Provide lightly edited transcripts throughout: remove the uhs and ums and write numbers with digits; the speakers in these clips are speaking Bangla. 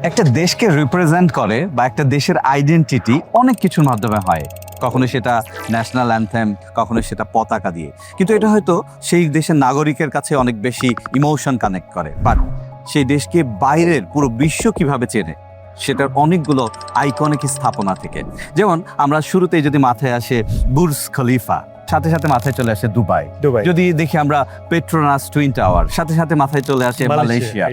একটা দেশকে রিপ্রেজেন্ট করে বা একটা দেশের আইডেন্টিটি অনেক কিছুর মাধ্যমে হয়। কখনো সেটা ন্যাশনাল অ্যানথেম, কখনো সেটা পতাকা দিয়ে। কিন্তু এটা হয়তো সেই দেশের নাগরিকের কাছে অনেক বেশি ইমোশন কানেক্ট করে। বাট সেই দেশকে বাইরের পুরো বিশ্ব কিভাবে চেনে সেটার অনেকগুলো আইকনিক স্থাপনা থেকে। যেমন আমরা শুরুতেই যদি মাথায় আসে বুর্জ খলিফা, সাথে সাথে মাথায় চলে আসে দুবাই। যদি দেখি আমরা পেট্রোনাস টুইন টাওয়ার, সাথে সাথে মাথায় চলে আসে মালয়েশিয়া।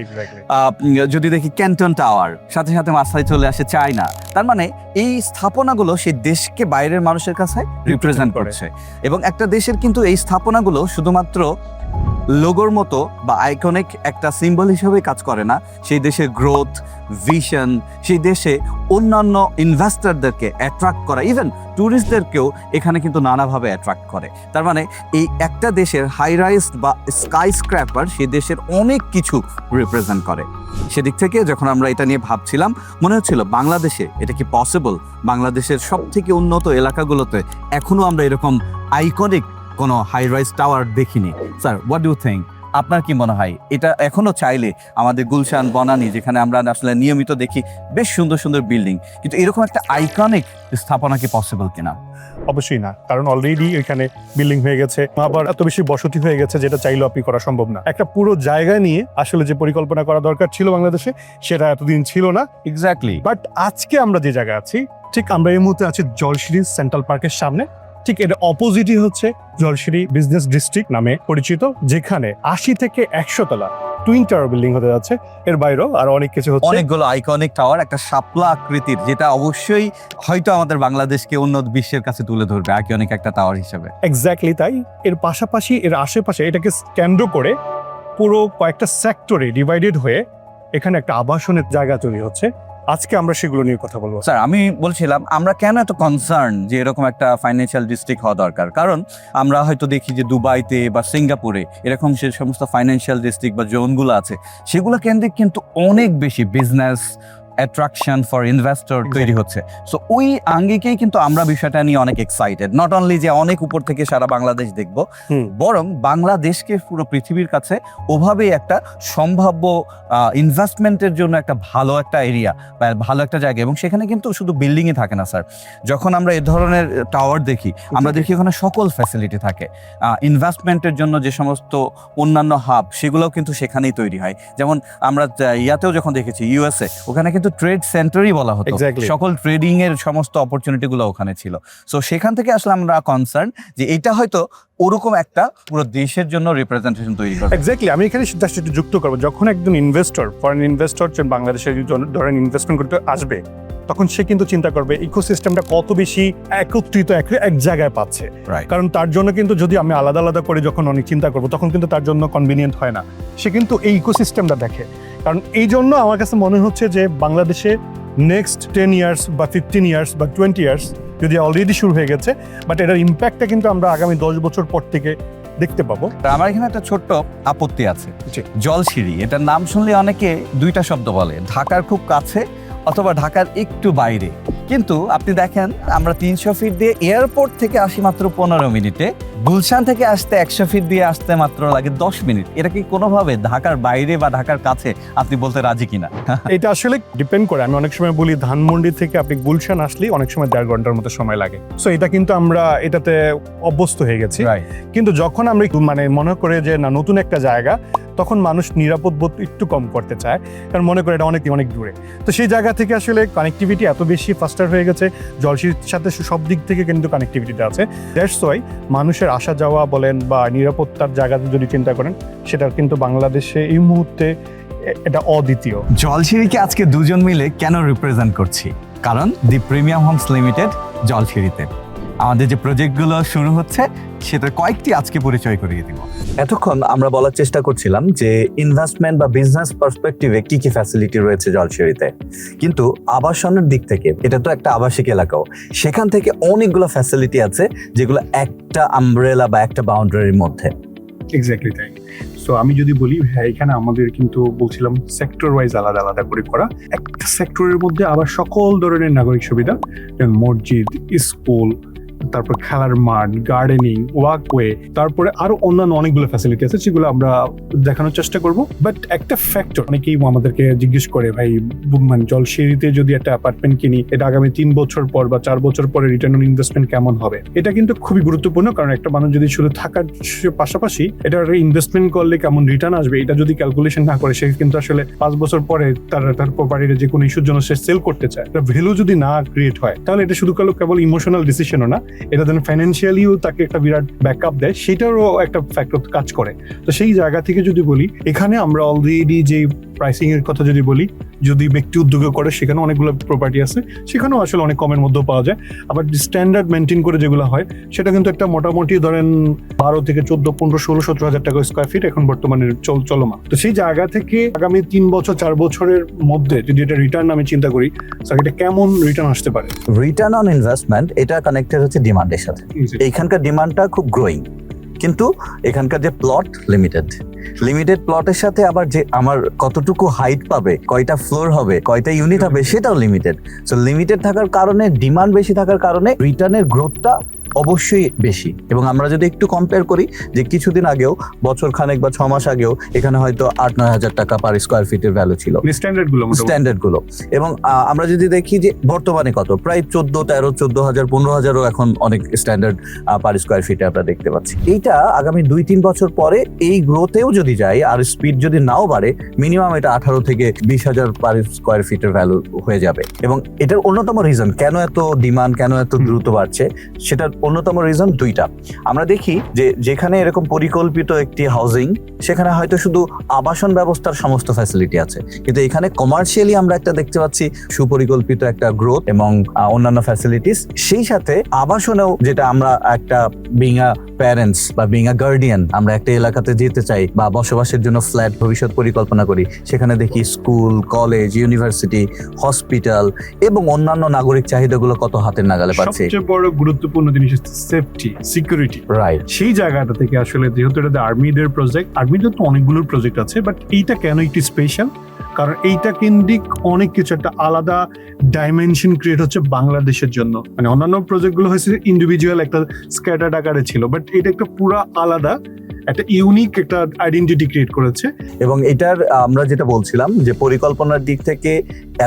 যদি দেখি ক্যান্টন টাওয়ার, সাথে সাথে মাথায় চলে আসে চায়না। তার মানে এই স্থাপনাগুলো সেই দেশকে বাইরের মানুষের কাছে রিপ্রেজেন্ট করছে। এবং একটা দেশের কিন্তু এই স্থাপনাগুলো শুধুমাত্র লোগোর মতো বা আইকনিক একটা সিম্বল হিসেবে কাজ করে না, সেই দেশের গ্রোথ, ভিশন, সেই দেশে অন্যান্য ইনভেস্টরদেরকে অ্যাট্রাক্ট করা, ইভেন ট্যুরিস্টদেরকেও এখানে কিন্তু নানাভাবে অ্যাট্রাক্ট করে। তার মানে এই একটা দেশের হাই রাইজ বা স্কাই স্ক্র্যাপার সেই দেশের অনেক কিছু রিপ্রেজেন্ট করে। সেদিক থেকে যখন আমরা এটা নিয়ে ভাবছিলাম, মনে হচ্ছিল বাংলাদেশে এটা কি পসিবল? বাংলাদেশের সব থেকে উন্নত এলাকাগুলোতে এখনো আমরা এরকম আইকনিক কোনো হাই রাইজ টাওয়ার দেখিনি। Sir, what do think? আপনার কি মনে হয় এটা এখনো চাইলে আমাদের গুলশান, বনানী, যেখানে আমরা আসলে নিয়মিত দেখি বেশ সুন্দর সুন্দর বিল্ডিং, কিন্তু এরকম একটা আইকনিক স্থাপনা কি পসিবল কিনা? অবশ্যই না, কারণ অলরেডি এখানে বিল্ডিং হয়ে গেছে, আবার এত বেশি বসতি হয়ে গেছে যেটা চাইলেও আপনি করা সম্ভব না। একটা পুরো জায়গা নিয়ে আসলে যে পরিকল্পনা করা দরকার ছিল বাংলাদেশে, সেটা এতদিন ছিল না। এক্স্যাক্টলি। বাট আজকে আমরা যে জায়গায় আছি, ঠিক আমরা এই মুহূর্তে আছি জলশিরি সেন্ট্রাল পার্কের সামনে। ঠিক এর অপোজিটই হচ্ছে জলশিরি বিজনেস ডিস্ট্রিক্ট নামে পরিচিত, যেখানে 80 থেকে 100 তলা টুইন টাওয়ার বিল্ডিং হতে যাচ্ছে। এর বাইরেও আর অনেক কিছু হচ্ছে, অনেকগুলো আইকনিক টাওয়ার, একটা শাপলা আকৃতির, যেটা অবশ্যই হয়তো আমাদের বাংলাদেশকে উন্নত বিশ্বের কাছে তুলে ধরবে আইকনিক একটা টাওয়ার হিসেবে। এক্স্যাক্টলি তাই। এর পাশাপাশি এর আশেপাশে এটাকে কেন্দ্র করে পুরো কয়েকটা সেক্টরে ডিভাইডেড হয়ে এখানে একটা আবাসনের জায়গা তৈরি হচ্ছে। আজকে আমরা সেগুলো নিয়ে কথা বলবো। স্যার, আমি বলছিলাম আমরা কেন এত কনসার্ন যে এরকম একটা ফাইন্যান্সিয়াল ডিস্ট্রিক্ট হওয়া দরকার? কারণ আমরা হয়তো দেখি যে দুবাইতে বা সিঙ্গাপুরে এরকম যে সমস্ত ফাইন্যান্সিয়াল ডিস্ট্রিক্ট বা জোনগুলো আছে, সেগুলো কেন্দ্রিক কিন্তু অনেক বেশি বিজনেস অ্যাট্রাকশন ফর ইনভেস্টর তৈরি হচ্ছে। সো ওই আঙ্গিকেই কিন্তু আমরা বিষয়টা নিয়ে অনেক এক্সাইটেড। নট অনলি যে অনেক উপর থেকে সারা বাংলাদেশ দেখব, বরং বাংলাদেশকে পুরো পৃথিবীর কাছে ওভাবেই একটা সম্ভাব্য ইনভেস্টমেন্টের জন্য একটা ভালো একটা এরিয়া বা ভালো একটা জায়গা। এবং সেখানে কিন্তু শুধু বিল্ডিংই থাকে না স্যার, যখন আমরা এ ধরনের টাওয়ার দেখি, আমরা দেখি ওখানে সকল ফ্যাসিলিটি থাকে। ইনভেস্টমেন্টের জন্য যে সমস্ত অন্যান্য হাব, সেগুলোও কিন্তু সেখানেই তৈরি হয়। যেমন আমরা ইয়াতেও যখন দেখেছি ইউএসএ, ওখানে কিন্তু ট্রেড সেন্টারই বলা হতো, সকল ট্রেডিং এর সমস্ত অপরচুনিটি গুলো ওখানে ছিল। সো সেখান থেকে আসলে আমরা কনসার্ন যে এটা হয়তো ওরকম একটা পুরো দেশের জন্য রিপ্রেজেন্টেশন তৈরি করবে। এক্স্যাক্টলি। আমি এখানে জাস্ট একটু যুক্ত করবো, যখন একজন ইনভেস্টর, ফরেন ইনভেস্টর বাংলাদেশের ধরেন ইনভেস্টমেন্ট করতে আসবে, তখন সে কিন্তু চিন্তা করবে ইকোসিস্টেমটা কত বেশি একত্রিত এক জায়গায় পাচ্ছে। কারণ তার জন্য কিন্তু যদি আমি আলাদা আলাদা করে যখন অনেক চিন্তা করবো, তখন কিন্তু তার জন্য কনভিনিয়েন্ট হয় না। সে কিন্তু এই ইকোসিস্টেমটা দেখে। কারণ এই জন্য আমার কাছে মনে হচ্ছে যে বাংলাদেশে নেক্সট 10 ইয়ার্স বা 15 ইয়ার্স বা 20 ইয়ার্স যদি অলরেডি শুরু হয়ে গেছে, বাট এটার ইম্প্যাক্টটা কিন্তু আমরা আগামী 10 বছর পর থেকে দেখতে পাবো। আমার এখানে একটা ছোট্ট আপত্তি আছে। জলশিরি, এটার নাম শুনলে অনেকে দুইটা শব্দ বলে, ঢাকার খুব কাছে অথবা ঢাকার একটু বাইরে। কিন্তু আপনি দেখেন, আমরা 300 ফিট দিয়ে এয়ারপোর্ট থেকে আসি মাত্র 15 মিনিটে, গুলশান থেকে আসতে 100 ফিট দিয়ে আসতে মাত্র লাগে 10 মিনিট। এটা কি কোনোভাবে ঢাকার বাইরে বা ঢাকার কাছে আপনি বলতে রাজি কিনা? এটা আসলে ডিপেন্ড করে। আমি অনেক সময় বলি ধানমন্ডি থেকে আপনি গুলশান আসলেই অনেক সময় 1.5 ঘন্টার মতো সময় লাগে। সো এটা কিন্তু আমরা এটাতে অভ্যস্ত হয়ে গেছি। কিন্তু যখন আমরা মানে মনে করে যে না, নতুন একটা জায়গা, তখন মানুষ নিরাপদ বোধ একটু কম করতে চায়, কারণ মনে করে এটা অনেক অনেক দূরে। তো সেই জায়গা থেকে আসলে কানেক্টিভিটি এত বেশি ফাস্টার হয়ে গেছে, জলশিরির সাথে সব দিক থেকে কিন্তু কানেক্টিভিটিটা আছে। দ্যাটস ওয়াই মানুষের আসা যাওয়া বলেন বা নিরাপত্তার জায়গাতে যদি চিন্তা করেন, সেটা কিন্তু বাংলাদেশে এই মুহূর্তে এটা অদ্বিতীয়। জলশিরিকে আজকে দুজন মিলে কেন রিপ্রেজেন্ট করছি? কারণ দি প্রিমিয়াম হোমস লিমিটেড জলশিরিতে আমাদের যে প্রজেক্টগুলো শুরু হচ্ছে, সেটার কয়েকটি আজকে পরিচয় করিয়ে দিব। এতক্ষণ আমরা বলার চেষ্টা করছিলাম যে ইনভেস্টমেন্ট বা বিজনেস পার্সপেক্টিভে কি কি ফ্যাসিলিটি রয়েছে জলশিরিতে, কিন্তু আবাসনের দিক থেকে এটা তো একটা আবাসিক এলাকাও, সেখান থেকে অনেকগুলো ফ্যাসিলিটি আছে যেগুলো একটা আমব্রেলা বা একটা বাউন্ডারির মধ্যে। এক্স্যাক্টলি তাই। সো আমি যদি বলি, হ্যাঁ, এখানে আমাদের কিন্তু বলছিলাম সেক্টর ওয়াইজ আলাদা আলাদা করে করা। একটা সেক্টরের মধ্যে আবার সকল ধরনের নাগরিক সুবিধা, যেমন মসজিদ, স্কুল, তারপর খেলার মাঠ, গার্ডেনিং, ওয়াকওয়ে, তারপরে আরো অন্যান্য অনেকগুলো ফ্যাসিলিটি আছে যেগুলো আমরা দেখানোর চেষ্টা করব। বাট একটা ফ্যাক্টর অনেকেই আমাদেরকে জিজ্ঞেস করে, ভাই মানে জলসিঁড়িতে যদি একটা অ্যাপার্টমেন্ট কিনি, এটা আগামী 3 বছর পর বা 4 বছর পরে রিটার্ন অন ইনভেস্টমেন্ট কেমন হবে? এটা কিন্তু খুবই গুরুত্বপূর্ণ, কারণ একটা মানুষ যদি শুধু থাকার পাশাপাশি এটা ইনভেস্টমেন্ট করলে কেমন রিটার্ন আসবে এটা যদি ক্যালকুলেশন না করে, সে কিন্তু আসলে 5 বছর পরে তার প্রপার্টিটা যে কোনো ইস্যুর জন্য সে সেল করতে চায়, এটা ভ্যালু যদি না ক্রিয়েট হয়, তাহলে এটা শুধু কেবল ইমোশনাল ডিসিশনও না, এটা যেন ফাইন্যান্সিয়ালিও তাকে একটা বিরাট ব্যাকআপ দেয়, সেটারও একটা ফ্যাক্টর কাজ করে। তো সেই জায়গা থেকে যদি বলি, এখানে আমরা অলরেডি যে প্রাইসিং এর কথা যদি বলি, যদি ব্যক্তি উদ্যোগে করে সেখানে অনেকগুলো প্রপার্টি আছে, সেখানেও আসলে অনেক কমের মধ্যেও পাওয়া যায়। আবার স্ট্যান্ডার্ড মেনটেন করে যেগুলো হয় সেটা কিন্তু একটা মোটামুটি ধরেন 12 থেকে 14, 15, 16, 17 হাজার টাকা স্কোয়ার ফিট এখন বর্তমানে চলমান। তো সেই জায়গা থেকে আগামী 3 বছর 4 বছরের মধ্যে যদি এটা রিটার্ন আমি চিন্তা করি, এটা কেমন রিটার্ন আসতে পারে? রিটার্ন অন ইনভেস্টমেন্ট এটা কানেক্টেড হচ্ছে ডিমান্ডের সাথে। এইখানকার ডিমান্ডটা খুব গ্রোয়িং, কিন্তু এখানকার যে প্লট লিমিটেড প্লটের সাথে আবার যে আমার কতটুকু হাইট পাবে, কয়টা ফ্লোর হবে, কয়টা ইউনিট হবে, সেটাও লিমিটেড। সো লিমিটেড থাকার কারণে, ডিমান্ড বেশি থাকার কারণে রিটার্নের গ্রোথটা অবশ্যই বেশি। এবং আমরা যদি একটু কম্পেয়ার করি, যে কিছুদিন আগেও, বছর খানেক বা 6 মাস আগেও এখানে হয়তো 8-9 হাজার টাকা পার স্কোয়ার ফিটের ভ্যালু ছিল স্ট্যান্ডার্ড গুলো। এবং আমরা যদি দেখি যে বর্তমানে কত, প্রায় 14, 13, 14,000, 15,000ও এখন অনেক স্ট্যান্ডার্ড পার স্কোয়ার ফিটে আমরা দেখতে পাচ্ছি। এইটা আগামী 2-3 বছর পরে এই গ্রোথেও যদি যায় আর স্পিড যদি নাও বাড়ে, মিনিমাম এটা 18 থেকে 20,000 পার স্কোয়ার ফিটের ভ্যালু হয়ে যাবে। এবং এটার অন্যতম রিজন কেন এত ডিমান্ড, কেন এত দ্রুত বাড়ছে, সেটার অন্যতম রিজন 2টা। আমরা দেখি যে যেখানে এরকম পরিকল্পিত একটি হাউজিং, সেখানে হয়তো শুধু আবাসন ব্যবস্থার সমস্ত ফ্যাসিলিটি আছে, কিন্তু এখানে কমার্শিয়ালি আমরা একটা দেখতে পাচ্ছি সুপরিকল্পিত একটা গ্রোথ এবং অন্যান্য ফ্যাসিলিটিস। সেই সাথে আবাসনেও, যেটা আমরা একটা বিং আ প্যারেন্টস বা বিং আ গার্ডিয়ান, আমরা একটা এলাকাতে যেতে চাই বা বসবাসের জন্য ফ্ল্যাট ভবিষ্যৎ পরিকল্পনা করি, সেখানে দেখি স্কুল, কলেজ, ইউনিভার্সিটি, হসপিটাল এবং অন্যান্য নাগরিক চাহিদাগুলো কত হাতের নাগালে পাচ্ছে। সবচেয়ে বড় গুরুত্বপূর্ণ জিনিস হচ্ছে সেফটি, সিকিউরিটি। রাইট। সেই জায়গাটা থেকে আসলে, যেহেতু এটা আর্মিদের প্রজেক্ট, আর্মিদের তো অনেকগুলো প্রজেক্ট আছে, বাট এইটা কেন একটি স্পেশাল? কারণ এইটা কেন্দ্রিক অনেক কিছু, একটা আলাদা ডাইমেনশন ক্রিয়েট হচ্ছে বাংলাদেশের জন্য। মানে অন্যান্য প্রজেক্ট গুলো হয়েছে ইন্ডিভিজুয়াল একটা স্ক্যাটার্ড আকারে ছিল, বাট এটা একটা পুরো আলাদা, একটা ইউনিক একটা আইডেন্টিটি ক্রিয়েট করেছে। এবং এটার আমরা যেটা বলছিলাম যে পরিকল্পনার দিক থেকে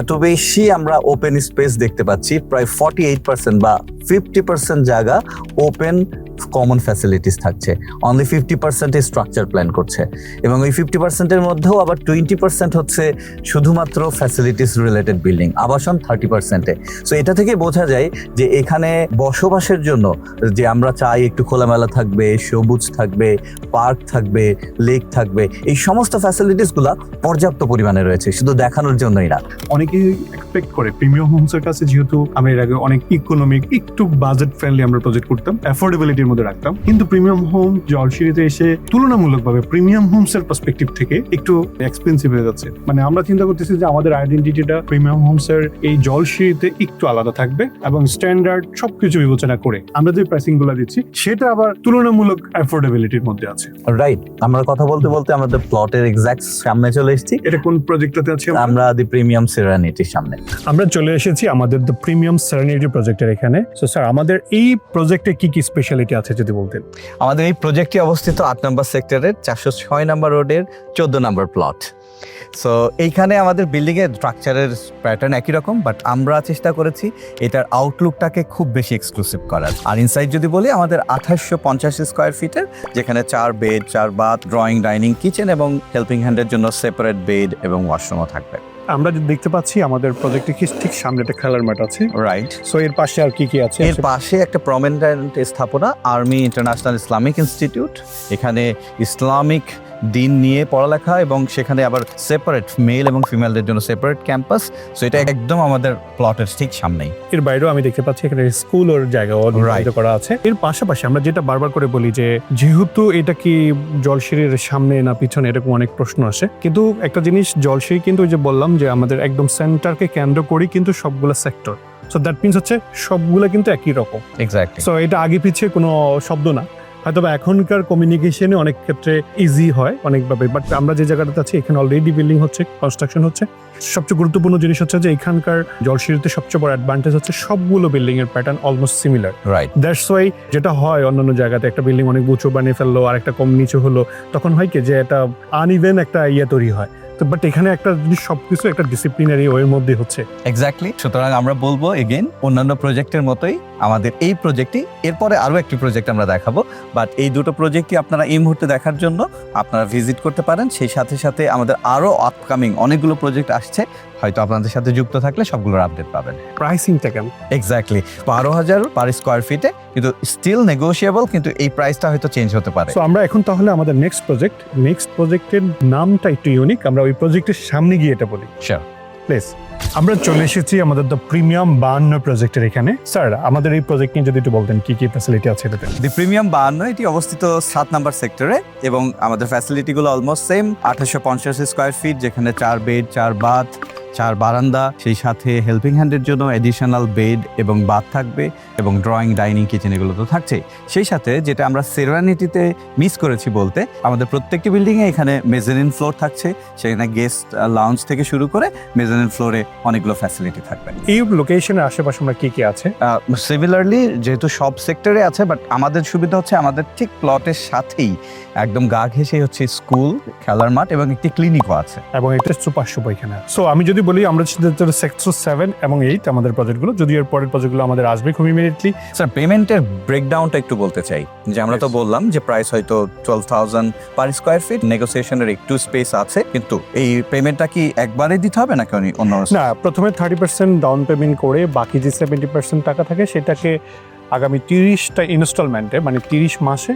এত বেশি আমরা ওপেন স্পেস দেখতে পাচ্ছি, প্রায় 48% বা 50% জায়গা ওপেন কমন ফ্যাসিলিটিস থাকছে, অনলি 50% স্ট্রাকচার প্ল্যান করছে। এবং ওই 50%-এর মধ্যেও আবার 20% হচ্ছে শুধুমাত্র ফ্যাসিলিটিস রিলেটেড বিল্ডিং, আবাসন 30%-এ। সো এটা থেকে বোঝা যায় যে এখানে বসবাসের জন্য যে আমরা চাই একটু খোলামেলা থাকবে, সবুজ থাকবে, পার্ক থাকবে, লেক থাকবে, এই সমস্ত ফ্যাসিলিটিসগুলো পর্যাপ্ত পরিমাণে রয়েছে, শুধু দেখানোর জন্যই না। অনেকেই এক্সপেক্ট করে প্রিমিয়াম হোমসের কাছে, যেহেতু আমরা এর আগে অনেক ইকোনমিক, একটু বাজেট ফ্রেন্ডলি আমরা প্রজেক্ট করতাম, অ্যাফোর্ডেবিলিটির মধ্যে রাখতাম, কিন্তু প্রিমিয়াম হোম জলসিঁড়িতে এসে তুলনামূলকভাবে প্রিমিয়াম হোমস এর পার্সপেক্টিভ থেকে একটু এক্সপেন্সিভ হয়ে যাচ্ছে। মানে আমরা চিন্তা করতেছি যে আমাদের আইডেন্টিটিটা প্রিমিয়াম হোমস এর এই জলসিঁড়িতে একটু আলাদা থাকবে, এবং স্ট্যান্ডার্ড সবকিছু বিবেচনা করে আমরা যে প্রাইসিং গুলো দিচ্ছি সেটা আবার তুলনামূলক অ্যাফোর্ডেবিলিটির মধ্যে আছে। রাইট। আমরা কথা বলতে বলতে আমাদের প্লটের এক্সাক্ট সামনে চলে এসেছি। এটা কোন প্রজেক্টটাতে আছে? আমরা দি প্রিমিয়াম সেরানিটির সামনে আমরা চলে এসেছি আমাদের দ্য প্রিমিয়াম সেরেনিটি প্রজেক্টের এখানে। সো স্যার, আমাদের এই প্রজেক্টে কি কি স্পেশালিটি আছে যদি বলতেন? আমাদের এই প্রজেক্টটি অবস্থিত 8 নম্বর সেক্টরের 406 নম্বর রোডের 14 নম্বর প্লট। সো এইখানে আমাদের বিল্ডিং এর স্ট্রাকচারের প্যাটার্ন একই রকম, বাট আমরা চেষ্টা করেছি এটার আউটলুকটাকে খুব বেশি এক্সক্লুসিভ করার। আর ইনসাইড যদি বলি, আমাদের 2850 স্কোয়ার ফিটের, যেখানে 4 bed, 4 bath, drawing, dining, kitchen এবং হেল্পিং হ্যান্ডের জন্য সেপারেট বেড এবং ওয়াশরুমও থাকবে। আমরা যে দেখতে পাচ্ছি আমাদের প্রজেক্টে ঠিক সামনে একটা খেলার মাঠ আছে। রাইট। সো এর পাশে আর কি কি আছে? এর পাশে একটা প্রমিনেন্ট স্থাপনা, আর্মি ইন্টারন্যাশনাল ইসলামিক ইনস্টিটিউট। এখানে ইসলামিক দিন নিয়ে পড়ালেখা, এবং সেখানে আবার সেপারেট মেল এবং ফিমেলদের জন্য সেপারেট ক্যাম্পাস। সো এটা একদম আমাদের প্লটের ঠিক সামনেই। এর বাইরেও আমি দেখতে পাচ্ছি এখানে স্কুল ওর জায়গা নির্ধারিত করা আছে। এর পাশাপাশি আমরা যেটা বারবার করে বলি যে যেহেতু এটা কি জলসিঁড়ির সামনে না পিছনে, এরকম অনেক প্রশ্ন আসে, কিন্তু একটা জিনিস, জলসিঁড়ি কিন্তু ওই যে বললাম যে আমাদের একদম সেন্টারকে কেন্দ্র করি কিন্তু সবগুলো সেক্টর। সো দ্যাট মিনস হচ্ছে সবগুলো কিন্তু একই রকম। এক্স্যাক্টলি। সো এটা আগে পিছিয়ে কোনো শব্দ না, হয়তো বা এখনকার কমিউনিকেশনে অনেক ক্ষেত্রে ইজি হয় অনেকভাবে, বাট আমরা যে জায়গাটাতে আছি এখানে অলরেডি বিল্ডিং হচ্ছে, কনস্ট্রাকশন হচ্ছে। সবচেয়ে গুরুত্বপূর্ণ জিনিস হচ্ছে যে এখানকার জলসিঁড়িতে সবচেয়ে বড় অ্যাডভান্টেজ হচ্ছে সবগুলো বিল্ডিং এর pattern almost similar. Right. That's why যেটা হয় অন্যান্য জায়গাতে একটা বিল্ডিং অনেক উঁচু বানিয়ে ফেললো আর একটা কম নিচু হলো, তখন হয় কি যে এটা আনইভেন একটা তৈরি হয়। তো বাট এখানে একটা জিনিস সবকিছু একটা ডিসিপ্লিনারি ওয়ের মধ্যে হচ্ছে। এক্স্যাক্টলি। সুতরাং আমরা বলবো এগেইন অন্যান্য প্রজেক্টের মতোই আমাদের এই প্রজেক্টই, এরপরে আরো একটি প্রজেক্ট আমরা দেখাবো, বাট এই দুটো প্রজেক্টই আপনারা এই মুহূর্তে দেখার জন্য আপনারা ভিজিট করতে পারেন। সেই সাথে সাথে আমাদের আরো আপকামিং অনেকগুলো প্রজেক্ট আসছে, হয়তো আপনাদের সাথে যুক্ত থাকলে সবগুলোর আপডেট পাবেন। প্রাইসিংটা কেমন? এক্স্যাক্টলি 12,000 পার স্কোয়ার ফিটে, কিন্তু স্টিল নেগোশিয়েবল, কিন্তু এই প্রাইসটা হয়তো চেঞ্জ হতে পারে। সো আমরা এখন তাহলে আমাদের নেক্সট প্রজেক্টের নামটা একটু ইউনিক, আমরা ওই প্রজেক্টের সামনে গিয়ে এটা বলি। শিওর। প্লিজ। আমরা চলে এসেছি আমাদের দ্য প্রিমিয়াম 52 প্রজেক্টের এখানে। স্যার, আমাদের এই প্রজেক্ট নিয়ে যদি একটু বলতেন কি কি ফ্যাসিলিটি আছে এটাতে? দি প্রিমিয়াম 52 এটি অবস্থিত 7 নাম্বার সেক্টরে, এবং আমাদের ফ্যাসিলিটিগুলো অলমোস্ট সেম। 2850 স্কোয়ার ফিট, যেখানে 4 বেড, 4 বাথ, 4 বারান্দা, সেই সাথে হেল্পিং হ্যান্ডের জন্য এডিশনাল বেড এবং বাথ থাকবে, এবং ড্রয়িং, ডাইনিং, কিচেন এগুলো তো থাকছেই। সেই সাথে যেটা আমরা সেরেনিটিতে মিস করেছি বলতে, আমাদের প্রত্যেকটি বিল্ডিংয়ে এখানে মেজানিন ফ্লোর থাকছে, সেখানে গেস্ট লাউঞ্জ থেকে শুরু করে মেজানিন ফ্লোরে অনেকগুলো ফ্যাসিলিটি থাকবে। এই লোকেশনের আশেপাশে আমরা কি কি আছে? সিমিলারলি যেহেতু সব সেক্টরে আছে, বাট আমাদের সুবিধা হচ্ছে আমাদের ঠিক প্লটের সাথেই একদম গা ঘেঁষেই হচ্ছে স্কুল, খেলার মাঠ এবং একটি ক্লিনিকও আছে। এবং এটা সুপার এখানে। সো আমি যদি বলি আমরা সেক্টর 7 এবং 8 আমাদের প্রজেক্টগুলো, যদি এর পরের প্রজেক্টগুলো আমাদের আসবে খুব ইমিডিয়েটলি। স্যার, পেমেন্টের ব্রেকডাউনটা একটু বলতে চাই, যে আমরা তো বললাম যে প্রাইস হয়তো 12,000 পার স্কোয়ার ফিট, নেগোসিয়েশনের একটু স্পেস আছে, কিন্তু এই পেমেন্টটা কি একবারে দিতে হবে নাকি অন্য? না, প্রথমে 30% ডাউন পেমেন্ট করে বাকি যে 70% টাকা থাকে সেটাকে আগামী 30টা ইনস্টলমেন্টে, মানে 30 মাসে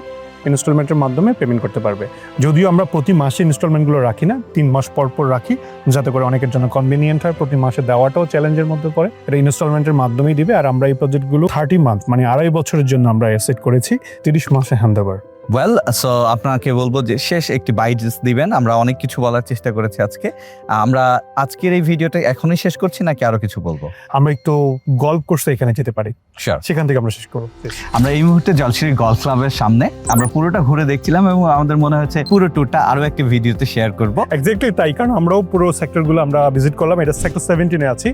ইনস্টলমেন্টের মাধ্যমে পেমেন্ট করতে পারবে। যদিও আমরা প্রতি মাসে ইনস্টলমেন্টগুলো রাখি না, 3 মাস পর পর রাখি, যাতে করে অনেকের জন্য কনভিনিয়েন্ট হয়। প্রতি মাসে দেওয়াটাও চ্যালেঞ্জের মধ্যে পড়ে, এটা ইনস্টলমেন্টের মাধ্যমেই দিবে। আর আমরা এই প্রজেক্টগুলো 30 মান্থ মানে 2.5 বছরের জন্য আমরা সেট করেছি, 30 মাসে হ্যান্ড ওভার। ওয়েল, সো আপনাকে বলবো যে শেষ একটি বাইট দিবেন। আমরা অনেক কিছু বলার চেষ্টা করেছি আজকে। আমরা আজকের এই ভিডিওটা এখনই শেষ করছি নাকি আরো কিছু বলবো? আমরা একটু গল্ফ কোর্সে এখানে যেতে পারি, শিওর। সেখান থেকে আমরা শেষ করবো। আমরা এই মুহূর্তে জলসিঁড়ি গলফ ক্লাবের সামনে, আমরা পুরোটা ঘুরে দেখছিলাম এবং আমাদের মনে হচ্ছে পুরো ট্যুরটা আরো একটি ভিডিওতে শেয়ার করব। এক্স্যাক্টলি তাই, কারণ আমরাও পুরো সেক্টরগুলো আমরা ভিজিট করলাম। এটা সেক্টর 17-এ আছি।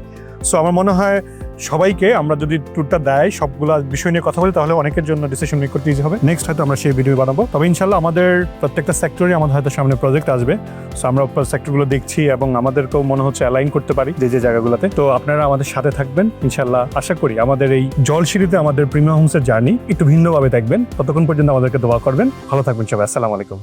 সো আমার মনে হয় সবাইকে আমরা যদি ট্যুরটা দেয়, সবগুলো বিষয় নিয়ে কথা বলি, তাহলে অনেকের জন্য ডিসিশন মেক করতে ইজি হবে। নেক্সট হয়তো আমরা সেই ভিডিও বানাবো। তবে ইনশাল্লাহ আমাদের প্রত্যেকটা সেক্টরে আমাদের হয়তো সামনে প্রজেক্ট আসবে। সো আমরা সেক্টরগুলো দেখছি এবং আমাদেরকেও মনে হচ্ছে অ্যালাইন করতে পারি যে জায়গাগুলোতে। তো আপনারা আমাদের সাথে থাকবেন ইনশাল্লাহ। আশা করি আমাদের এই জলসিঁড়িতে আমাদের প্রিমিয়াম হোমসের জার্নি একটু ভিন্নভাবে দেখবেন। ততক্ষণ পর্যন্ত আমাদেরকে দোয়া করবেন। ভালো থাকবেন সবাই। আসসালামু আলাইকুম।